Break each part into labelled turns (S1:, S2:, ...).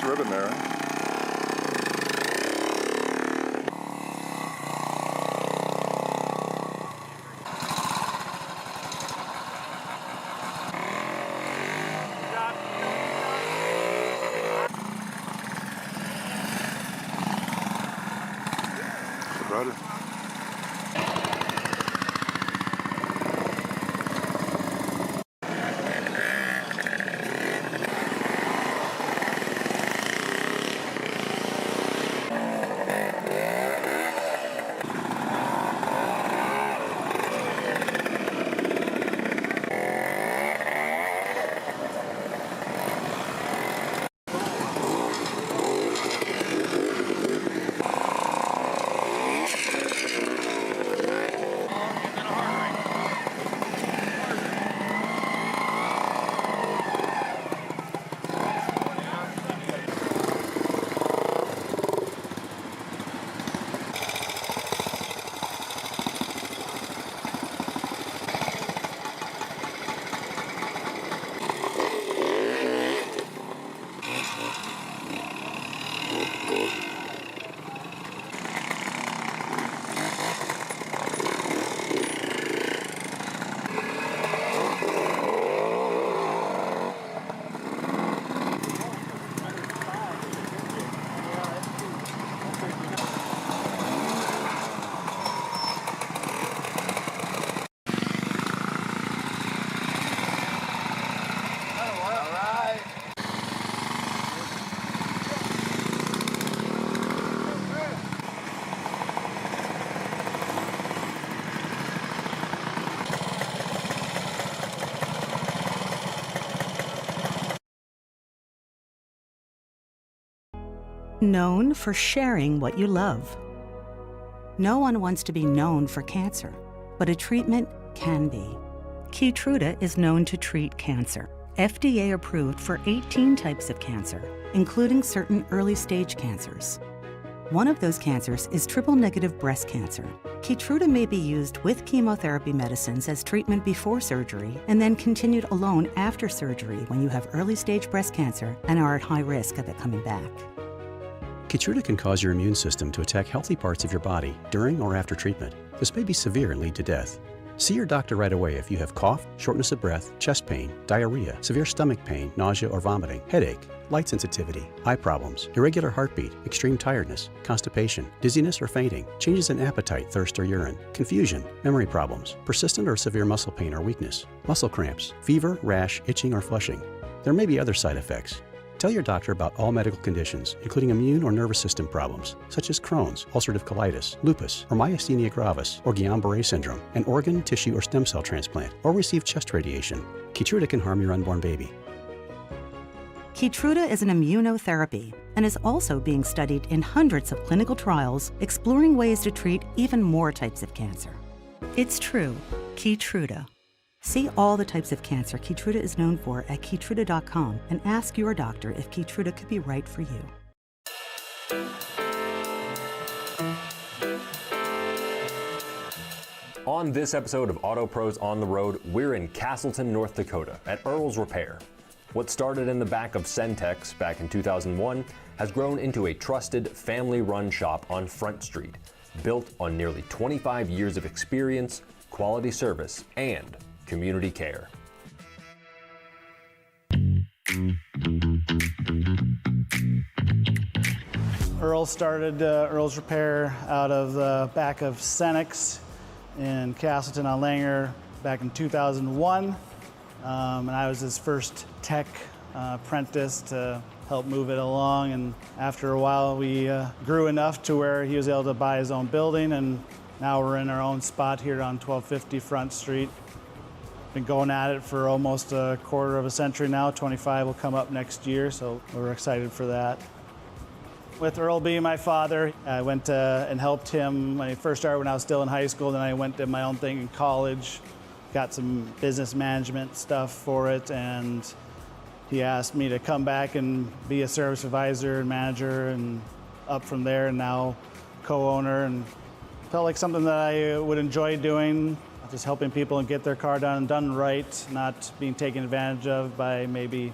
S1: ribbon there. Huh? About it.
S2: Known for sharing what you love. No one wants to be known for cancer, but a treatment can be. Keytruda is known to treat cancer. FDA approved for 18 types of cancer, including certain early-stage cancers. One of those cancers is triple-negative breast cancer. Keytruda may be used with chemotherapy medicines as treatment before surgery and then continued alone after surgery when you have early-stage breast cancer and are at high risk of it coming back.
S3: Keytruda can cause your immune system to attack healthy parts of your body during or after treatment. This may be severe and lead to death. See your doctor right away if you have cough, shortness of breath, chest pain, diarrhea, severe stomach pain, nausea or vomiting, headache, light sensitivity, eye problems, irregular heartbeat, extreme tiredness, constipation, dizziness or fainting, changes in appetite, thirst or urine, confusion, memory problems, persistent or severe muscle pain or weakness, muscle cramps, fever, rash, itching or flushing. There may be other side effects. Tell your doctor about all medical conditions, including immune or nervous system problems, such as Crohn's, ulcerative colitis, lupus, or myasthenia gravis, or Guillain-Barré syndrome, an organ, tissue, or stem cell transplant, or receive chest radiation. Keytruda can harm your unborn baby.
S2: Keytruda is an immunotherapy and is also being studied in hundreds of clinical trials exploring ways to treat even more types of cancer. It's true, Keytruda. See all the types of cancer Keytruda is known for at Keytruda.com and ask your doctor if Keytruda could be right for you.
S4: On this episode of Auto Pros on the Road, we're in Castleton, North Dakota at Earl's Repair. What started in the back of Centex back in 2001 has grown into a trusted family-run shop on Front Street, built on nearly 25 years of experience, quality service, and community care.
S5: Earl started Earl's Repair out of the back of Centex in Castleton on Langer back in 2001. And I was his first tech apprentice to help move it along. And after a while, we grew enough to where he was able to buy his own building. And now we're in our own spot here on 1250 Front Street. Been going at it for almost a quarter of a century now. 25 will come up next year, so we're excited for that. With Earl being my father, I went and helped him when he first started when I was still in high school. Then I went did my own thing in college, got some business management stuff for it, and he asked me to come back and be a service advisor and manager, and up from there, and now co-owner, and felt like something that I would enjoy doing. Just helping people and get their car done and done right, not being taken advantage of by maybe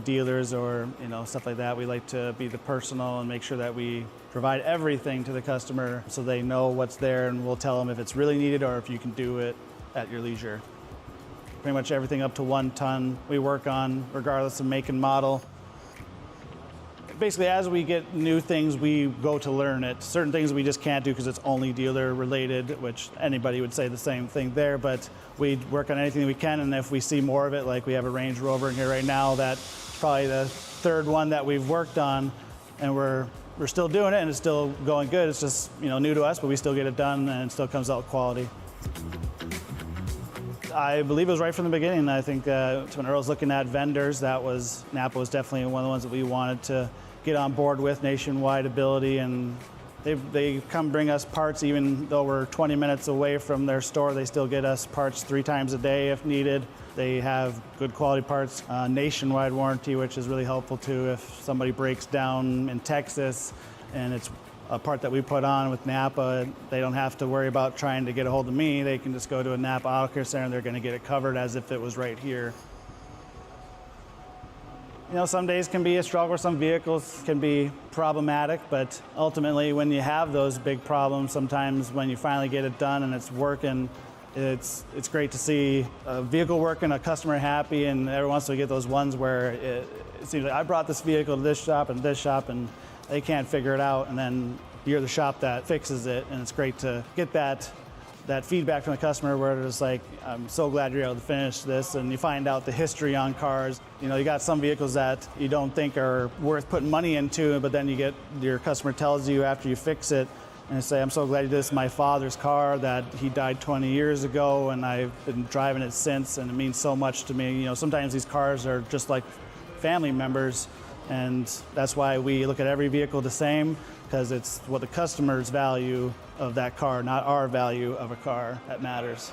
S5: dealers or stuff like that. We like to be the personal and make sure that we provide everything to the customer so they know what's there, and we'll tell them if it's really needed or if you can do it at your leisure. Pretty much everything up to 1 ton we work on, regardless of make and model. Basically, as we get new things, we go to learn it. Certain things we just can't do because it's only dealer related, which anybody would say the same thing there, but we work on anything we can, and if we see more of it, like we have a Range Rover in here right now, that's probably the 3rd one that we've worked on, and we're still doing it and it's still going good. It's just new to us, but we still get it done and it still comes out quality. I believe it was right from the beginning. I think when Earl was looking at vendors, Napa was definitely one of the ones that we wanted to get on board with, nationwide ability, and they come bring us parts even though we're 20 minutes away from their store. They still get us parts 3 times a day if needed. They have good quality parts, nationwide warranty, which is really helpful too. If somebody breaks down in Texas and it's a part that we put on with Napa, they don't have to worry about trying to get a hold of me. They can just go to a Napa Auto Care Center and they're going to get it covered as if it was right here. Some days can be a struggle, some vehicles can be problematic, but ultimately when you have those big problems, sometimes when you finally get it done and it's working, it's great to see a vehicle working, a customer happy, and every once in a while you get those ones where it seems like I brought this vehicle to this shop and they can't figure it out, and then you're the shop that fixes it, and it's great to get that feedback from the customer where it's like, I'm so glad you're able to finish this, and you find out the history on cars. You got some vehicles that you don't think are worth putting money into, but then your customer tells you after you fix it, and they say, I'm so glad you did this. My father's car that he died 20 years ago, and I've been driving it since, and it means so much to me. Sometimes these cars are just like family members, and that's why we look at every vehicle the same, because it's what the customer's value of that car, not our value of a car, that matters.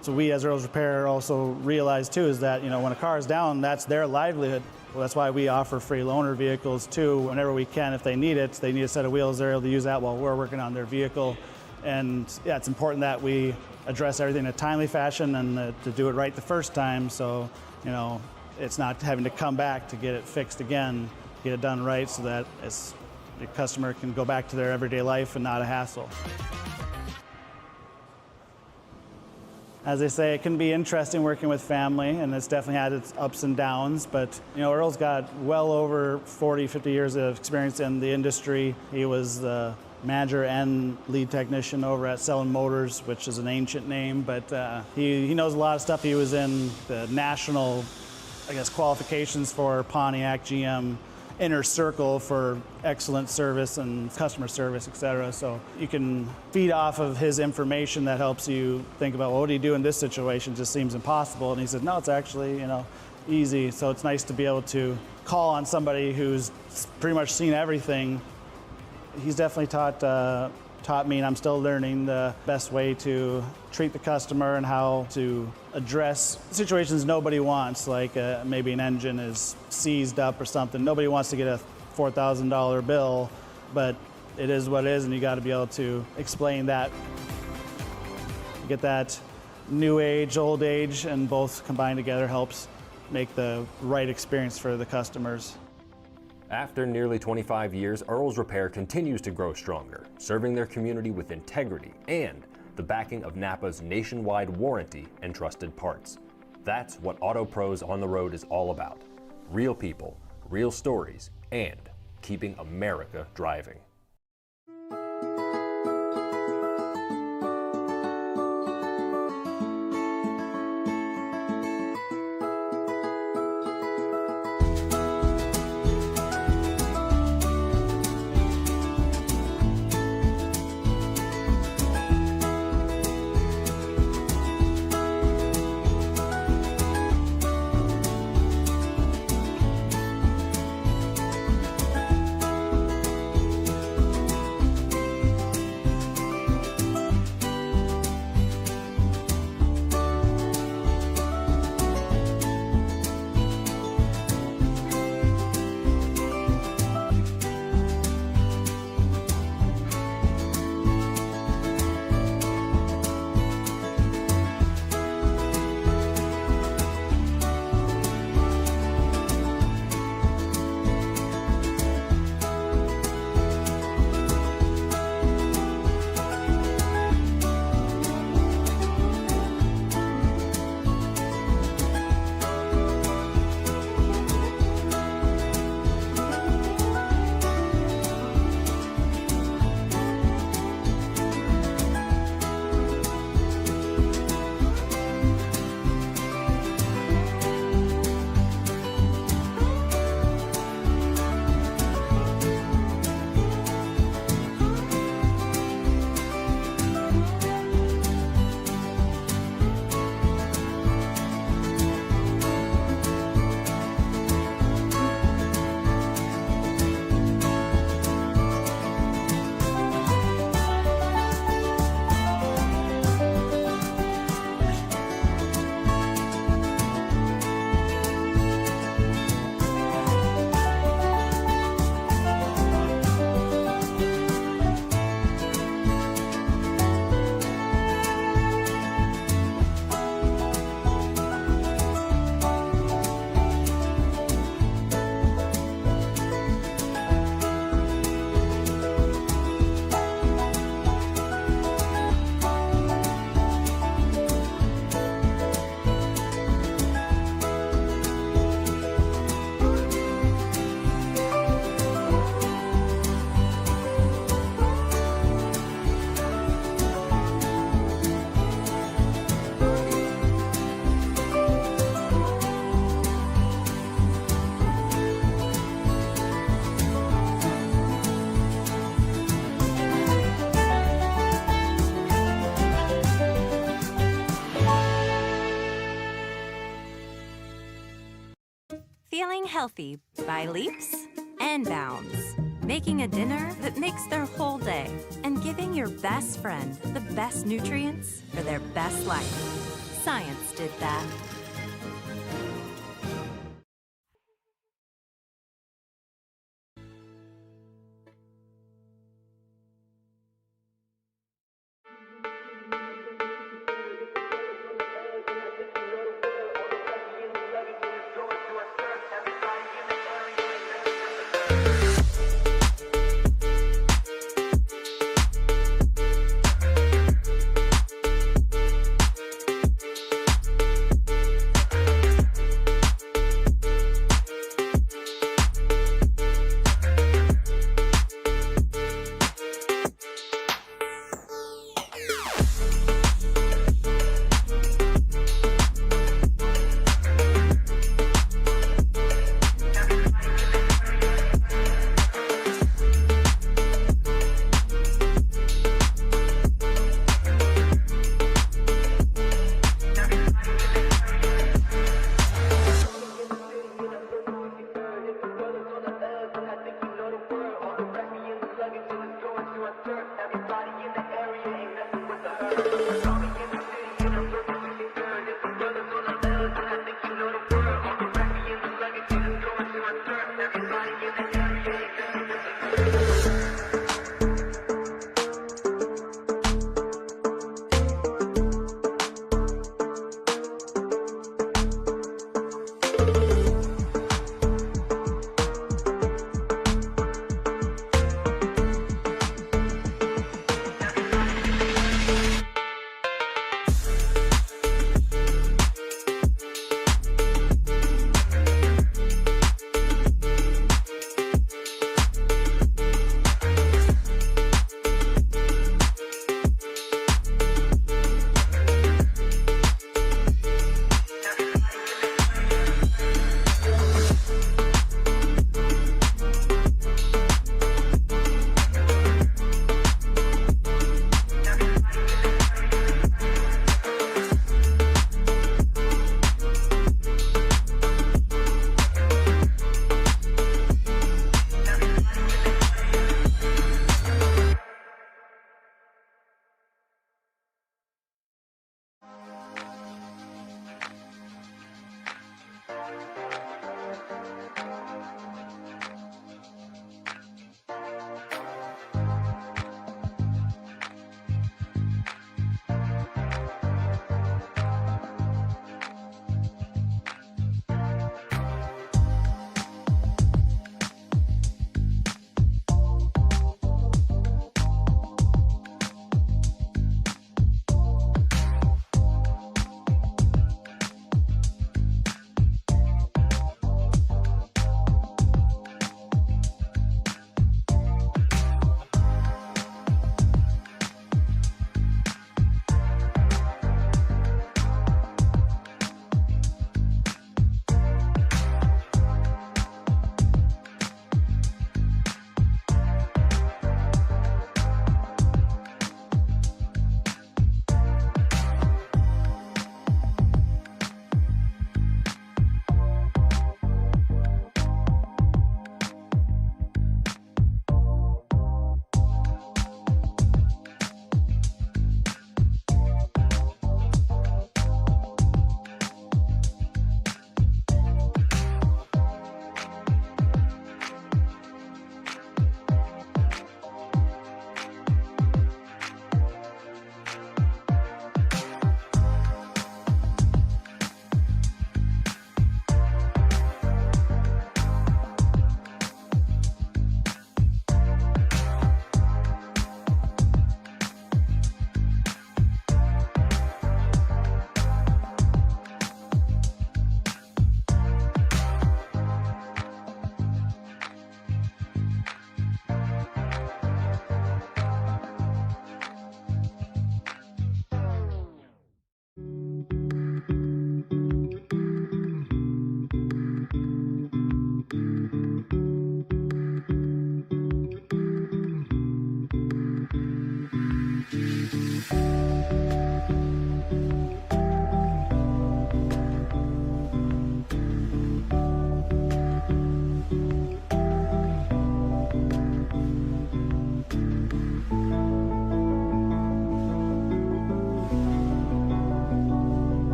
S5: So we as Earl's Repair also realize too is that when a car is down, that's their livelihood. Well, that's why we offer free loaner vehicles too whenever we can. If they need it, they need a set of wheels, they're able to use that while we're working on their vehicle. And yeah, it's important that we address everything in a timely fashion and to do it right the first time, so it's not having to come back to get it fixed again, get it done right so that the customer can go back to their everyday life and not a hassle. As they say, it can be interesting working with family, and it's definitely had its ups and downs, but Earl's got well over 40, 50 years of experience in the industry. He was the manager and lead technician over at Selling Motors, which is an ancient name, but he knows a lot of stuff. He was in the national, qualifications for Pontiac, GM, inner circle for excellent service and customer service, etc. So you can feed off of his information that helps you think about, well, what do you do in this situation? It just seems impossible. And he said, no, it's actually, easy. So it's nice to be able to call on somebody who's pretty much seen everything. He's definitely taught me, and I'm still learning the best way to treat the customer and how to address situations nobody wants, like maybe an engine is seized up or something. Nobody wants to get a $4,000 bill, but it is what it is, and you got to be able to explain that. Get that new age, old age, and both combined together helps make the right experience for the customers.
S4: After nearly 25 years, Earl's Repair continues to grow stronger, serving their community with integrity and the backing of Napa's nationwide warranty and trusted parts. That's what Auto Pros on the Road is all about. Real people, real stories, and keeping America driving.
S1: feeling healthy by leaps and bounds. Making a dinner that makes their whole day. And giving your best friend the best nutrients for their best life. Science did that.